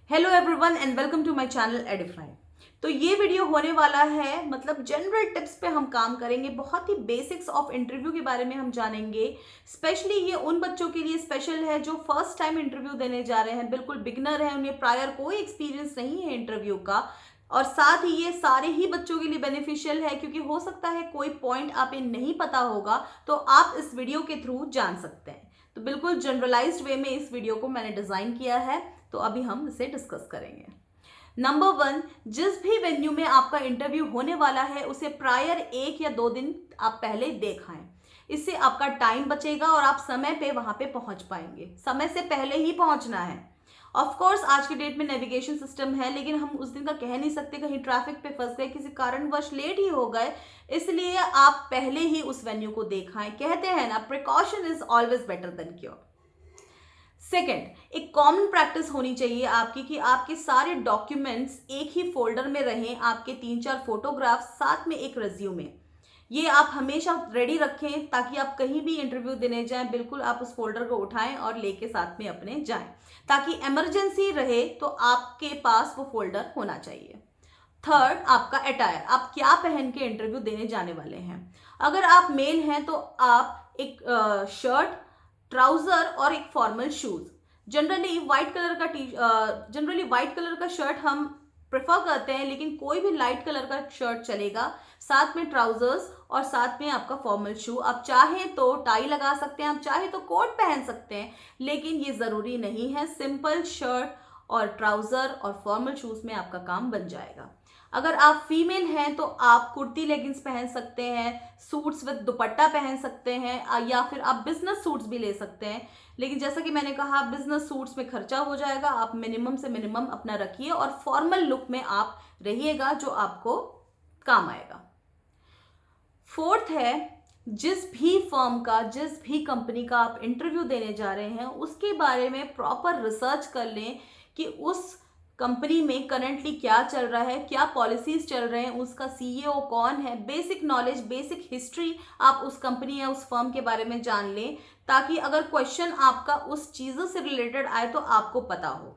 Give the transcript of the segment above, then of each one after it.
Hello everyone and welcome to my channel Edify. तो ये video होने वाला है मतलब जनरल टिप्स पे हम काम करेंगे। बहुत ही बेसिक्स ऑफ इंटरव्यू के बारे में हम जानेंगे। स्पेशली ये उन बच्चों के लिए स्पेशल है जो फर्स्ट टाइम इंटरव्यू देने जा रहे हैं, बिल्कुल बिगनर है, उन्हें प्रायर कोई एक्सपीरियंस नहीं है इंटरव्यू का। और साथ ही ये सारे ही बच्चों के लिए बेनिफिशियल है क्योंकि हो सकता है कोई पॉइंट आप नहीं पता होगा तो आप इस वीडियो के थ्रू जान सकते हैं। तो बिल्कुल जनरलाइज्ड वे में इस वीडियो को मैंने डिजाइन किया है, तो अभी हम इसे डिस्कस करेंगे। नंबर 1, जिस भी वेन्यू में आपका इंटरव्यू होने वाला है उसे प्रायर 1 या 2 दिन आप पहले देख आएं। इससे आपका टाइम बचेगा और आप समय पे वहां पे पहुंच पाएंगे। समय से पहले ही पहुंचना है। ऑफ कोर्स आज की डेट में नेविगेशन सिस्टम है, लेकिन हम उस दिन का कह नहीं सकते, कहीं ट्रैफिक पे फंस गए, किसी कारणवश लेट ही हो गए, इसलिए आप पहले ही उस वेन्यू को देखाएं। कहते हैं ना, precaution is always better than cure. Second, एक कॉमन प्रैक्टिस होनी चाहिए आपकी कि आपके सारे डॉक्यूमेंट्स एक ही फोल्डर में रहें। आपके 3-4 फोटोग्राफ साथ में एक रिज्यूमे, ये आप हमेशा रेडी रखें ताकि आप कहीं भी इंटरव्यू देने जाएं, बिल्कुल आप उस फोल्डर को उठाएं और लेके साथ में अपने जाएं, ताकि इमरजेंसी रहे तो आपके पास वो फोल्डर होना चाहिए। थर्ड, आपका अटायर, आप क्या पहन के इंटरव्यू देने जाने वाले हैं। अगर आप मेल हैं तो आप एक शर्ट, ट्राउजर और एक formal shoes. Generally white colour का शर्ट हम प्रेफर करते हैं, लेकिन कोई भी लाइट कलर का शर्ट चलेगा, साथ में ट्राउजर्स और साथ में आपका फॉर्मल शू। आप चाहें तो टाई लगा सकते हैं, आप चाहें तो कोट पहन सकते हैं, लेकिन ये जरूरी नहीं है। सिंपल शर्ट और ट्राउजर और फॉर्मल शूज में आपका काम बन जाएगा। अगर आप फीमेल हैं तो आप कुर्ती लेगिंग्स पहन सकते हैं, सूट्स विद दुपट्टा पहन सकते हैं, या फिर आप बिजनेस सूट्स भी ले सकते हैं। लेकिन जैसा कि मैंने कहा, बिजनेस सूट्स में खर्चा हो जाएगा, आप मिनिमम से मिनिमम अपना रखिए और फॉर्मल लुक में आप रहिएगा जो आपको काम आएगा। फोर्थ है, जिस भी फर्म का, जिस भी कंपनी का आप इंटरव्यू देने जा रहे हैं उसके बारे में प्रॉपर रिसर्च कर लें कि उस कंपनी में करंटली क्या चल रहा है, क्या पॉलिसीज चल रहे हैं, उसका सीईओ कौन है। बेसिक नॉलेज, बेसिक हिस्ट्री आप उस कंपनी या उस फर्म के बारे में जान लें, ताकि अगर क्वेश्चन आपका उस चीज़ों से रिलेटेड आए तो आपको पता हो।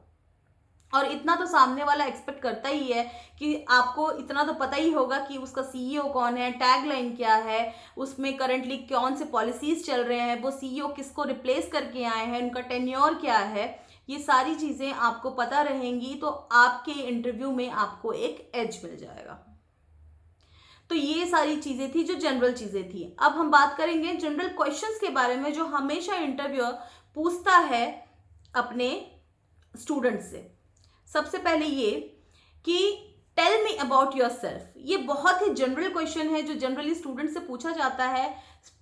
और इतना तो सामने वाला एक्सपेक्ट करता ही है कि आपको इतना तो पता ही होगा कि उसका सीईओ कौन है, टैगलाइन क्या है, उसमें करंटली कौन से पॉलिसीज चल रहे हैं, वो सीईओ किसको रिप्लेस करके आए हैं, उनका टेन्योर क्या है। ये सारी चीज़ें आपको पता रहेंगी तो आपके इंटरव्यू में आपको एक एज मिल जाएगा। तो ये सारी चीज़ें थी जो जनरल चीज़ें थी। अब हम बात करेंगे जनरल क्वेश्चंस के बारे में जो हमेशा इंटरव्यूअर पूछता है अपने स्टूडेंट से। सबसे पहले ये कि tell me about yourself. ये बहुत ही जनरल क्वेश्चन है जो जनरली स्टूडेंट से पूछा जाता है।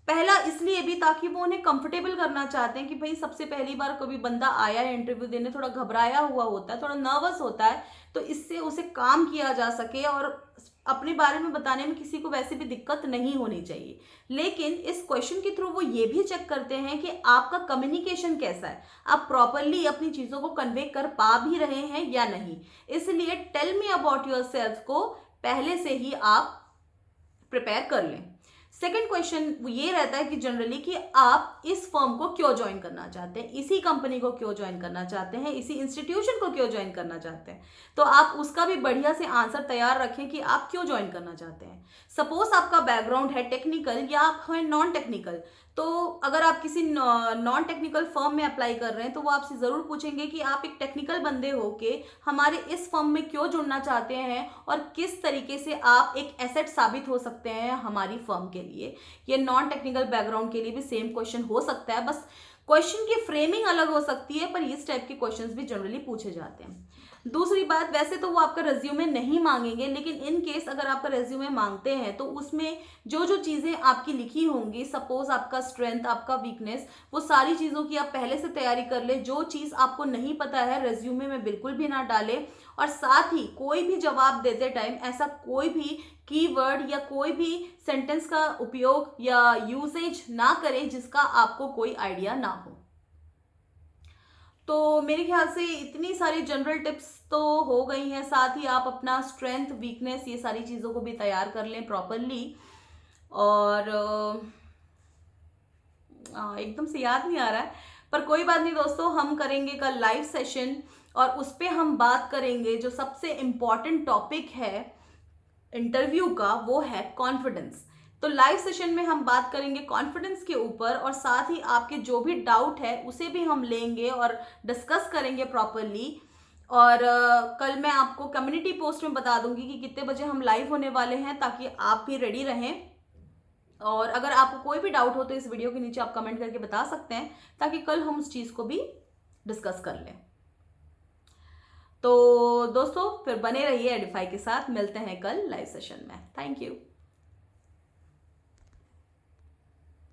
पहला इसलिए भी ताकि वो उन्हें कंफर्टेबल करना चाहते हैं कि भाई सबसे पहली बार कभी बंदा आया है इंटरव्यू देने, थोड़ा घबराया हुआ होता है, थोड़ा नर्वस होता है, तो इससे उसे काम किया जा सके और अपने बारे में बताने में किसी को वैसे भी दिक्कत नहीं होनी चाहिए। लेकिन इस क्वेश्चन के थ्रू वो ये भी चेक करते हैं कि आपका कम्युनिकेशन कैसा है, आप प्रॉपरली अपनी चीज़ों को कन्वे कर पा भी रहे हैं या नहीं। इसलिए tell me about yourself को पहले से ही आप प्रिपेयर कर लें। सेकेंड क्वेश्चन ये रहता है कि जनरली कि आप इस फर्म को क्यों ज्वाइन करना चाहते हैं, इसी कंपनी को क्यों ज्वाइन करना चाहते हैं, इसी इंस्टीट्यूशन को क्यों ज्वाइन करना चाहते हैं। तो आप उसका भी बढ़िया से आंसर तैयार रखें कि आप क्यों ज्वाइन करना चाहते हैं। सपोज आपका बैकग्राउंड है टेक्निकल या आप हैं नॉन टेक्निकल, तो अगर आप किसी नॉन टेक्निकल फर्म में अप्लाई कर रहे हैं तो वो आपसे ज़रूर पूछेंगे कि आप एक टेक्निकल बंदे होके हमारे इस फर्म में क्यों जुड़ना चाहते हैं और किस तरीके से आप एक एसेट साबित हो सकते हैं हमारी फर्म के लिए। ये नॉन टेक्निकल बैकग्राउंड के लिए भी सेम क्वेश्चन हो सकता है, बस क्वेश्चन की फ्रेमिंग अलग हो सकती है, पर इस टाइप के क्वेश्चंस भी जनरली पूछे जाते हैं। दूसरी बात, वैसे तो वो आपका रेज्यूमे नहीं मांगेंगे, लेकिन इन केस अगर आपका रेज्यूमे मांगते हैं तो उसमें जो जो चीज़ें आपकी लिखी होंगी, सपोज आपका स्ट्रेंथ, आपका वीकनेस, वो सारी चीज़ों की आप पहले से तैयारी कर ले। जो चीज़ आपको नहीं पता है रेज्यूमे में बिल्कुल भी ना डालें, और साथ ही कोई भी जवाब देते टाइम ऐसा कोई भी कीवर्ड या कोई भी सेंटेंस का उपयोग या यूसेज ना करें जिसका आपको कोई आइडिया ना हो। तो मेरे ख्याल से इतनी सारी जनरल टिप्स तो हो गई हैं। साथ ही आप अपना स्ट्रेंथ, वीकनेस, ये सारी चीज़ों को भी तैयार कर लें प्रॉपरली। और एकदम से याद नहीं आ रहा है, पर कोई बात नहीं दोस्तों, हम करेंगे कल लाइव सेशन और उस पे हम बात करेंगे जो सबसे इम्पॉर्टेंट टॉपिक है इंटरव्यू का, वो है कॉन्फिडेंस। तो लाइव सेशन में हम बात करेंगे कॉन्फिडेंस के ऊपर, और साथ ही आपके जो भी डाउट है उसे भी हम लेंगे और डिस्कस करेंगे प्रॉपरली। और कल मैं आपको कम्युनिटी पोस्ट में बता दूंगी कि कितने बजे हम लाइव होने वाले हैं, ताकि आप भी रेडी रहें। और अगर आपको कोई भी डाउट हो तो इस वीडियो के नीचे आप कमेंट करके बता सकते हैं, ताकि कल हम उस चीज़ को भी डिस्कस कर लें। तो दोस्तों फिर बने रहिए एडिफाई के साथ, मिलते हैं कल लाइव सेशन में। Thank you.